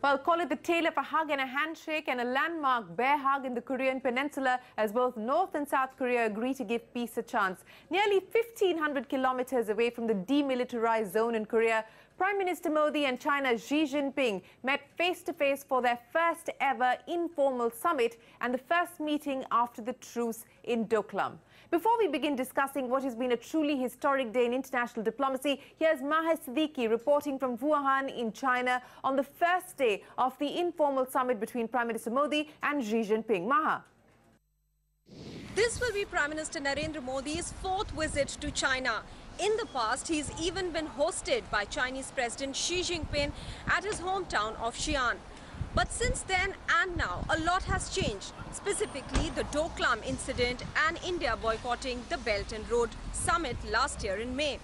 Well, call it the tale of a hug and a handshake and a landmark bear hug in the Korean peninsula as both North and South Korea agree to give peace a chance. Nearly 1,500 kilometers away from the demilitarized zone in Korea, Prime Minister Modi and China's Xi Jinping met face-to-face for their first ever informal summit and the first meeting after the truce in Doklam. Before we begin discussing what has been a truly historic day in international diplomacy, here's Maha Siddiqui reporting from Wuhan in China on the first day of the informal summit between Prime Minister Modi and Xi Jinping. Maha. This will be Prime Minister Narendra Modi's fourth visit to China. In the past, he's even been hosted by Chinese President Xi Jinping at his hometown of Xi'an. But since then and now, a lot has changed, specifically the Doklam incident and India boycotting the Belt and Road Summit last year in May.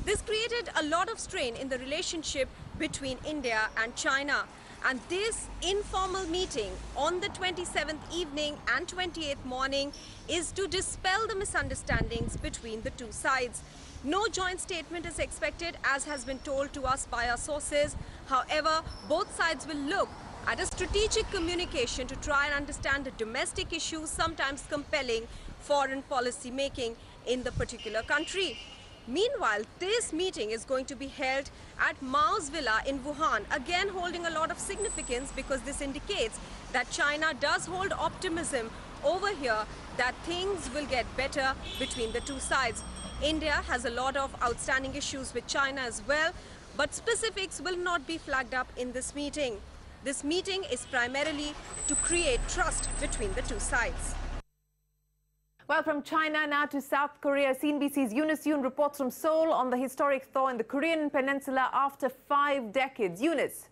This created a lot of strain in the relationship between India and China. And this informal meeting on the 27th evening and 28th morning is to dispel the misunderstandings between the two sides. No joint statement is expected, as has been told to us by our sources. However, both sides will look at a strategic communication to try and understand the domestic issues, sometimes compelling foreign policy making in the particular country. Meanwhile, this meeting is going to be held at Mao's villa in Wuhan, again holding a lot of significance because this indicates that China does hold optimism over here that things will get better between the two sides. India has a lot of outstanding issues with China as well, but specifics will not be flagged up in this meeting. This meeting is primarily to create trust between the two sides. Well, from China now to South Korea, CNBC's Eunice Yoon reports from Seoul on the historic thaw in the Korean peninsula after 5 decades. Eunice.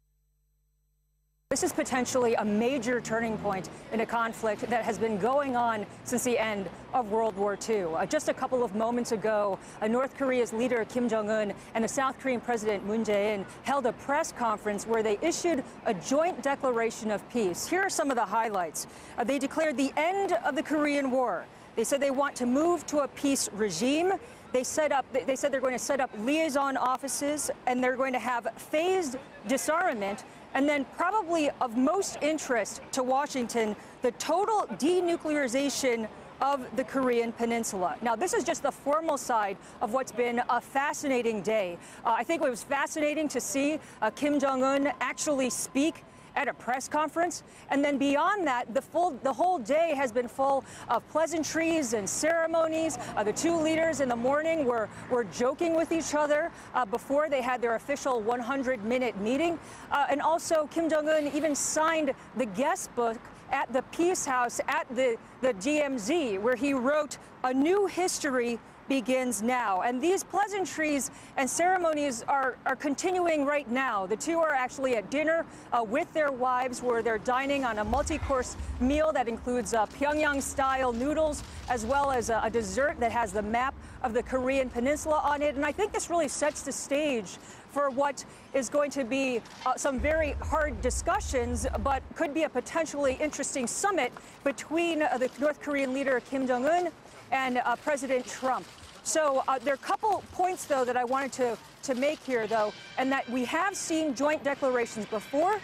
This is potentially a major turning point in a conflict that has been going on since the end of World War II. Just a couple of moments ago, North Korea's leader Kim Jong-un and the South Korean President Moon Jae-in held a press conference where they issued a joint declaration of peace. Here are some of the highlights. They declared the end of the Korean War. They said they want to move to a peace regime. They said they're going to set up liaison offices and they're going to have phased disarmament. And then probably of most interest to Washington, the total denuclearization of the Korean peninsula. Now, this is just the formal side of what's been a fascinating day. I think it was fascinating to see Kim Jong-un actually speak at a press conference. And then beyond that, the whole day has been full of pleasantries and ceremonies. The two leaders in the morning were joking with each other before they had their official 100-minute meeting. And also, Kim Jong-un even signed the guest book at the Peace House at the DMZ, where he wrote, "A new history begins now." And these pleasantries and ceremonies are continuing right now. The two are actually at dinner with their wives, where they're dining on a multi-course meal that includes Pyongyang-style noodles, as well as a dessert that has the map of the Korean peninsula on it. And I think this really sets the stage for what is going to be some very hard discussions, but could be a potentially interesting summit between the North Korean leader Kim Jong-un and President Trump. So there are a couple points, though, that I wanted to make here, though, and that we have seen joint declarations before.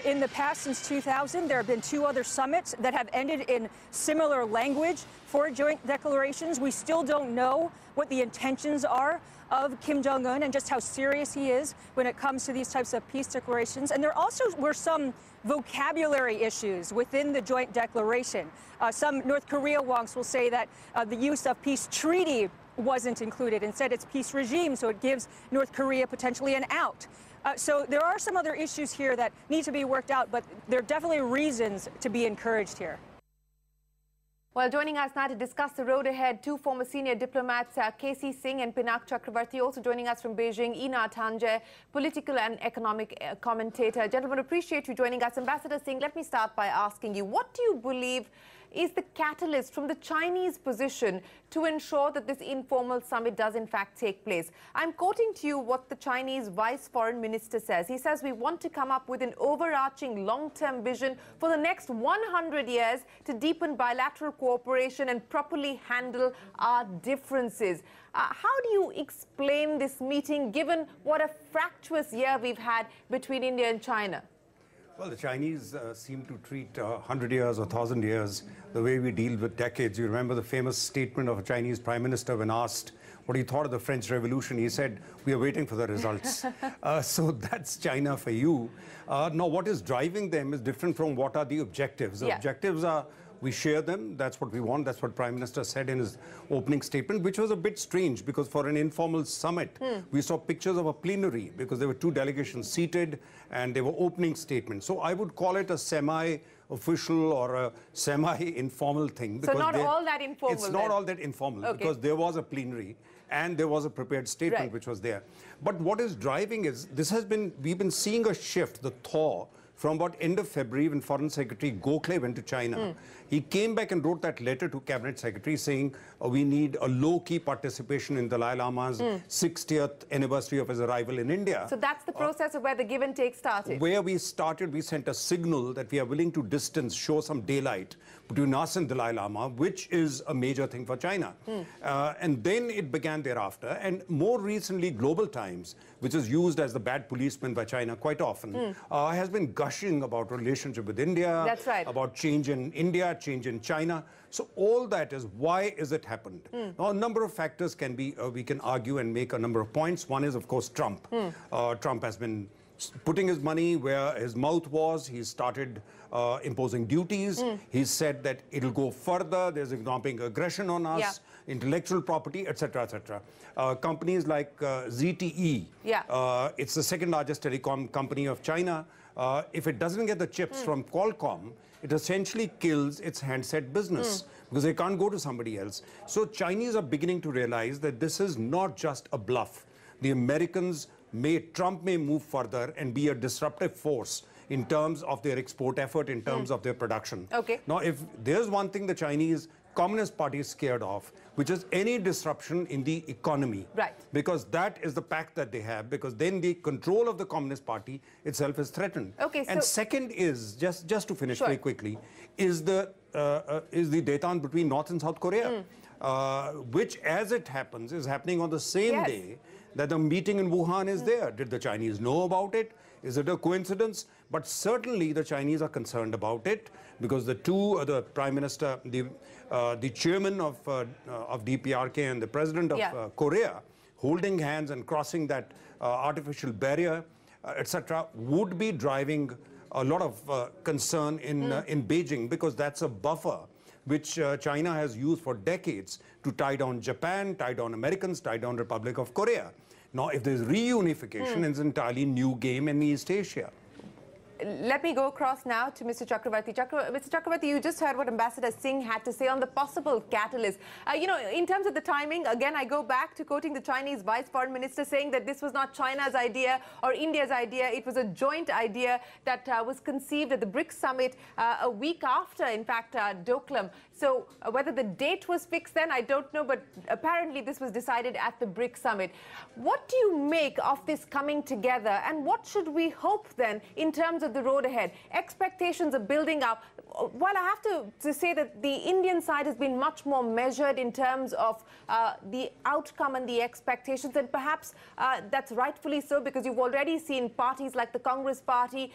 In the past, since 2000, there have been 2 other summits that have ended in similar language for joint declarations. We still don't know what the intentions are of Kim Jong-un and just how serious he is when it comes to these types of peace declarations. And there also were some vocabulary issues within the joint declaration. Some North Korea wonks will say that the use of peace treaty wasn't included. Instead, it's peace regime, so it gives North Korea potentially an out. So there are some other issues here that need to be worked out, but there are definitely reasons to be encouraged here. Well, joining us now to discuss the road ahead, 2 former senior diplomats, K.C. Singh and Pinak Chakravarti. Also joining us from Beijing, Ina Tanje, political and economic commentator. Gentlemen, appreciate you joining us. Ambassador Singh, let me start by asking you, what do you believe is the catalyst from the Chinese position to ensure that this informal summit does in fact take place? I'm quoting to you what the Chinese Vice Foreign Minister says. He says, "We want to come up with an overarching long-term vision for the next 100 years to deepen bilateral cooperation and properly handle our differences." How do you explain this meeting, given what a fractious year we've had between India and China? Well, the Chinese seem to treat 100 years or 1,000 years the way we deal with decades. You remember the famous statement of a Chinese prime minister when asked what he thought of the French Revolution. He said, "We are waiting for the results." So that's China for you. Now, what is driving them is different from what are the objectives. The objectives are, we share them. That's what we want. That's what Prime Minister said in his opening statement, which was a bit strange because for an informal summit, we saw pictures of a plenary because there were two delegations seated and they were opening statements. So I would call it a semi-official or a semi-informal thing. So not all that informal. It's not all that informal because there was a plenary and there was a prepared statement which was there. But what is driving is, we've been seeing a shift, the thaw, from about end of February when Foreign Secretary Gokhale went to China. He came back and wrote that letter to Cabinet Secretary saying we need a low-key participation in Dalai Lama's 60th anniversary of his arrival in India. So that's the process of where the give and take started. Where we started, we sent a signal that we are willing to distance, show some daylight between us and Dalai Lama, which is a major thing for China. And then it began thereafter. And more recently, Global Times, which is used as the bad policeman by China quite often, has been gushing about relationship with India, about change in India, change in China. So all that is, why is it happened? Now, a number of factors can be, we can argue and make a number of points. One is, of course, Trump. Trump has been putting his money where his mouth was. He started imposing duties. He said that it'll go further. There's economic aggression on us, intellectual property, etc., etc. Companies like ZTE, it's the second largest telecom company of China. If it doesn't get the chips from Qualcomm, it essentially kills its handset business because they can't go to somebody else. So Chinese are beginning to realize that this is not just a bluff. The Americans Trump may move further and be a disruptive force in terms of their export effort, in terms of their production. Now, if there's one thing the Chinese Communist Party is scared of, which is any disruption in the economy. Because that is the pact that they have, because then the control of the Communist Party itself is threatened. And second is, just to finish very quickly, is the détente between North and South Korea, which, as it happens, is happening on the same day that the meeting in Wuhan is there. Did the Chinese know about it? Is it a coincidence? But certainly the Chinese are concerned about it because the Prime Minister, the chairman of DPRK and the president of Korea, holding hands and crossing that artificial barrier, etc., would be driving a lot of concern in Beijing, because that's a buffer which China has used for decades to tie down Japan, tie down Americans, tie down Republic of Korea. Now, if there's reunification, it's an entirely new game in East Asia. Let me go across now to Mr. Chakravarti. Mr. Chakravarti, you just heard what Ambassador Singh had to say on the possible catalyst. You know, in terms of the timing, again, I go back to quoting the Chinese Vice Foreign Minister saying that this was not China's idea or India's idea. It was a joint idea that was conceived at the BRICS summit a week after, in fact, Doklam. So whether the date was fixed then, I don't know, but apparently this was decided at the BRICS summit. What do you make of this coming together, and what should we hope then in terms of the road ahead? Expectations are building up. While I have to say that the Indian side has been much more measured in terms of the outcome and the expectations, and perhaps that's rightfully so, because you've already seen parties like the Congress Party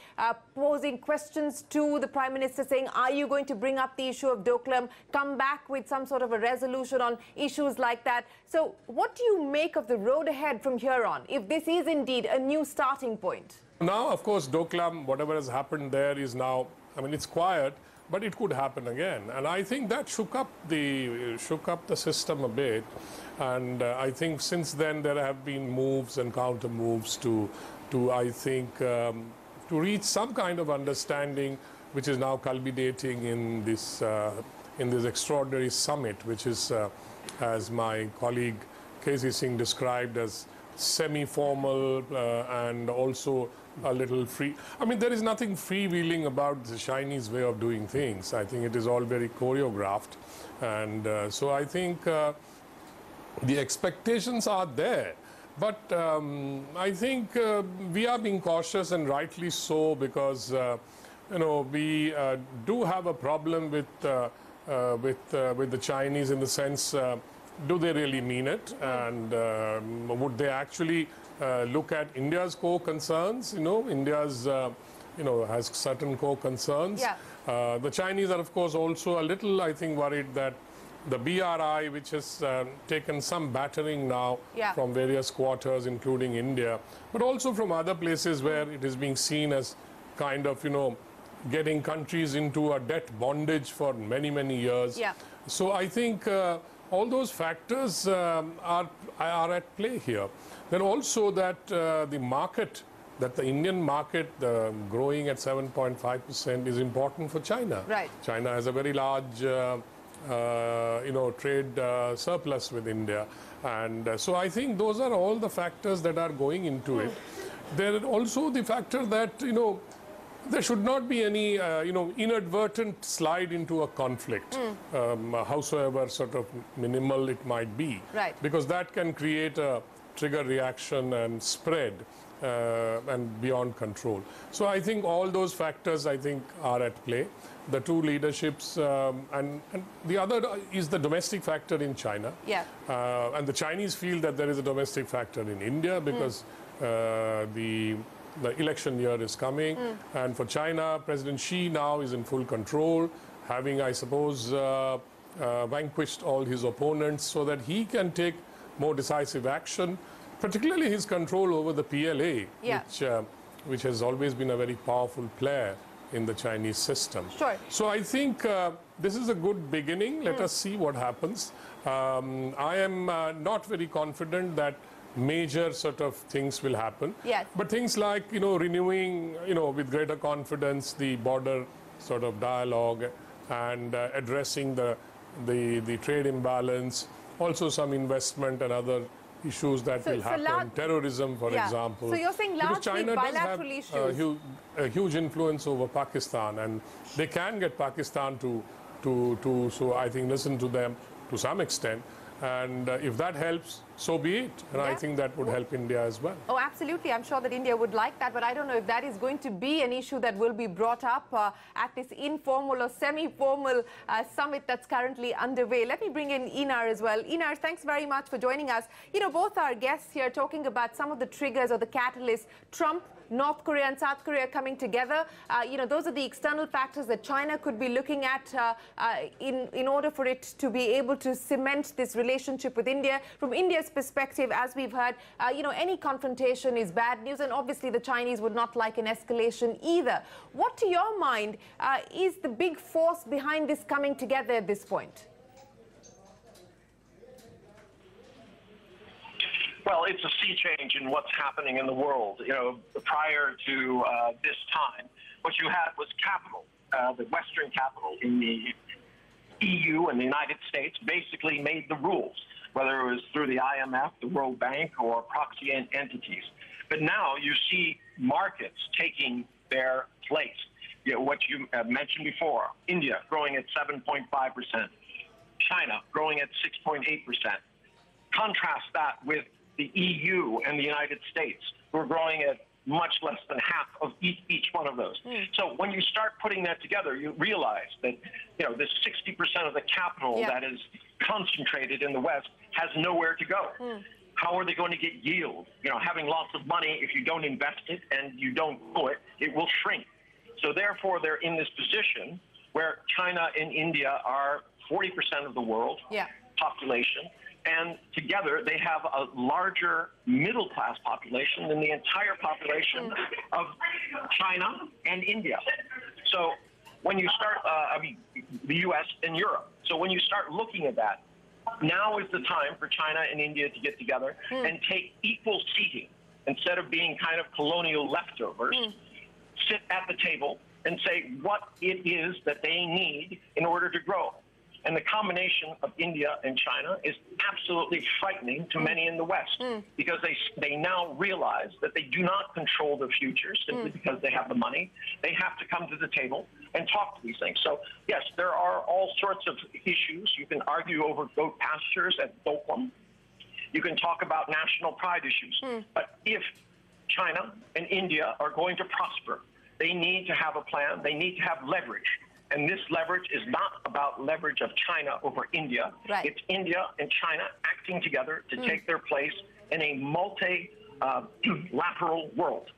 posing questions to the Prime Minister saying, are you going to bring up the issue of Doklam, come back with some sort of a resolution on issues like that? So what do you make of the road ahead from here on, if this is indeed a new starting point? Now, of course, Doklam, whatever has happened there is now, I mean, it's quiet, but it could happen again. And I think that shook up the system a bit. And I think since then there have been moves and counter moves to I think, to reach some kind of understanding, which is now culminating in this extraordinary summit, which is, as my colleague K.C. Singh described, as semi-formal and also a little free. I mean, there is nothing freewheeling about the Chinese way of doing things. I think it is all very choreographed. And so I think the expectations are there. But I think we are being cautious, and rightly so, because you know, we do have a problem with the Chinese in the sense, do they really mean it? And would they actually look at India's core concerns, you know, India's has certain core concerns. Yeah. The Chinese are, of course, also a little, I think, worried that the BRI, which has taken some battering now from various quarters, including India, but also from other places where it is being seen as kind of, getting countries into a debt bondage for many, many years. Yeah. So I think all those factors are at play here. Then also that the market, that the Indian market growing at 7.5% is important for China. Right. China has a very large trade surplus with India. And so I think those are all the factors that are going into it. There is also the factor that, there should not be any, inadvertent slide into a conflict, howsoever sort of minimal it might be. Right. Because that can create a trigger reaction and spread and beyond control. So I think all those factors, I think, are at play. The two leaderships, and the other is the domestic factor in China. Yeah. And the Chinese feel that there is a domestic factor in India because the election year is coming. And for China, President Xi now is in full control, having, I suppose, vanquished all his opponents so that he can take more decisive action, particularly his control over the PLA, which has always been a very powerful player in the Chinese system. Sure. So I think this is a good beginning. Let us see what happens. I am not very confident that major sort of things will happen. Yes. But things like, renewing, with greater confidence the border sort of dialogue and addressing the trade imbalance, also some investment and other issues that will happen, terrorism, for example. So you're saying largely China bilateral does have issues. A huge influence over Pakistan, and they can get Pakistan to so I think, listen to them to some extent. And if that helps, so be it. And I think that would help India as well. Oh, absolutely. I'm sure that India would like that. But I don't know if that is going to be an issue that will be brought up at this informal or semi-formal summit that's currently underway. Let me bring in Einar as well. Einar, thanks very much for joining us. Both our guests here talking about some of the triggers or the catalysts. Trump, North Korea and South Korea coming together. Those are the external factors that China could be looking at in order for it to be able to cement this relationship with India. From India's perspective, as we've heard, any confrontation is bad news, and obviously the Chinese would not like an escalation either. What, to your mind, is the big force behind this coming together at this point? Well, it's a sea change in what's happening in the world. Prior to this time, what you had was capital, the Western capital in the EU and the United States basically made the rules, whether it was through the IMF, the World Bank, or proxy entities. But now you see markets taking their place. What you mentioned before, India growing at 7.5%, China growing at 6.8%. Contrast that with the EU and the United States, who are growing at much less than half of each one of those. So when you start putting that together, you realize that this 60% of the capital that is concentrated in the West has nowhere to go. How are they going to get yield? Having lots of money, if you don't invest it and you don't grow it, it will shrink. So therefore, they're in this position where China and India are 40% of the world population. And together, they have a larger middle-class population than the entire population of China and India. So when you start, the U.S. and Europe. So when you start looking at that, now is the time for China and India to get together and take equal seating instead of being kind of colonial leftovers. Sit at the table and say what it is that they need in order to grow. And the combination of India and China is absolutely frightening to many in the West because they now realize that they do not control the future simply because they have the money. They have to come to the table and talk to these things. So, yes, there are all sorts of issues. You can argue over goat pastures at Doklam. You can talk about national pride issues. But if China and India are going to prosper, they need to have a plan. They need to have leverage. And this leverage is not about leverage of China over India. It's India and China acting together to take their place in a multilateral world.